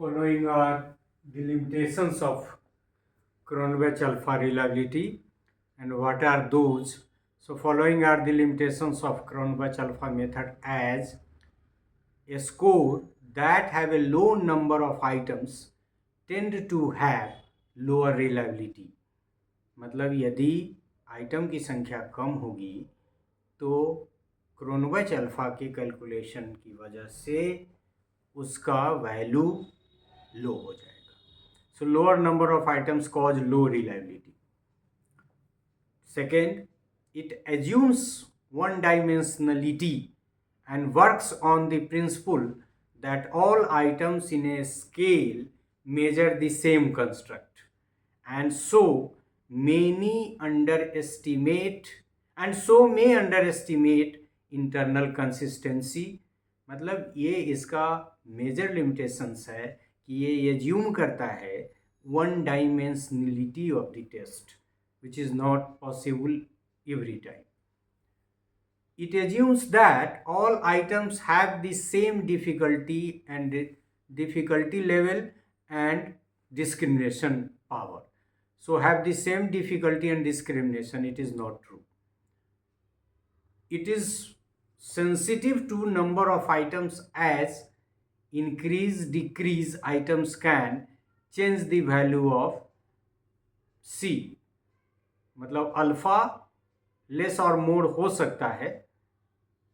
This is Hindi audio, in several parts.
Following are the limitations of Cronbach alpha reliability, and what are those? So following are the limitations of Cronbach alpha method as a score that have a low number of items tend to have lower reliability. मतलब यदि आइटम की संख्या कम होगी तो क्रोनबच अल्फा के कैलकुलेशन की वजह से उसका वैल्यू लो हो जाएगा. So lower number of items cause low reliability. Second, it assumes one dimensionality and works on the principle that all items in a scale measure the same construct, and so may underestimate internal consistency. मतलब ये इसका मेजर लिमिटेशंस है कि ये एज्यूम करता है one dimensionality of the test, which is not possible every time. It assumes that all items have the same difficulty level and discrimination power. So have the same difficulty and discrimination. It is not true. It is sensitive to number of items as decrease items can change the value of C. मतलब अल्फा लेस और मोर हो सकता है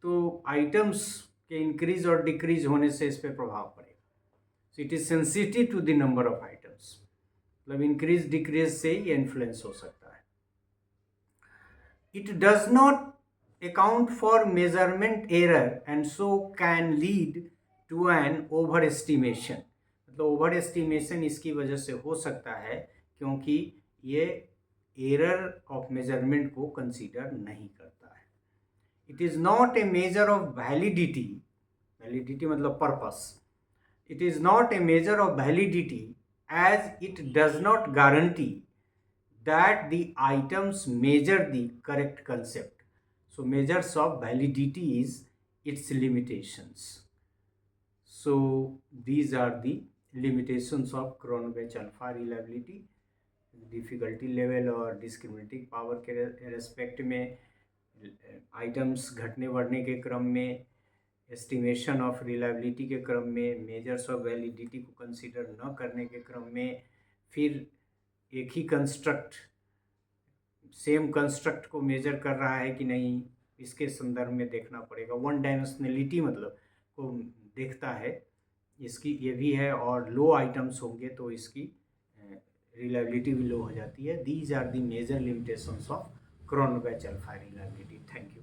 तो आइटम्स के इंक्रीज और डिक्रीज होने से इस पे प्रभाव पड़ेगा. So it is sensitive to the number of items. मतलब इंक्रीज डिक्रीज से ये इन्फ्लुएंस हो सकता है. It does not account for measurement error and so can lead to an over estimation. मतलब ओवर एस्टिमेशन इसकी वजह से हो सकता है क्योंकि ये एरर ऑफ मेजरमेंट को कंसीडर नहीं करता है. It is not a measure of validity. Validity मतलब purpose. It is not a measure of validity as it does not guarantee that the items measure the correct concept. So measures of validity is its limitations. So these are the limitations of Cronbach alpha reliability. Difficulty level और डिस्क्रिमिनेटिंग पावर के रेस्पेक्ट में, आइटम्स घटने बढ़ने के क्रम में, एस्टिमेशन ऑफ रिलायबिलिटी के क्रम में, मेजर्स ऑफ वैलिडिटी को कंसीडर न करने के क्रम में, फिर एक ही कंस्ट्रक्ट सेम कंस्ट्रक्ट को मेजर कर रहा है कि नहीं, इसके संदर्भ में देखना पड़ेगा. वन डायमेंशनलिटी मतलब को देखता है, इसकी ये भी है. और लो आइटम्स होंगे तो इसकी reliability भी लो हो जाती है. These are the major limitations of Cronbach alpha reliability. Thank you.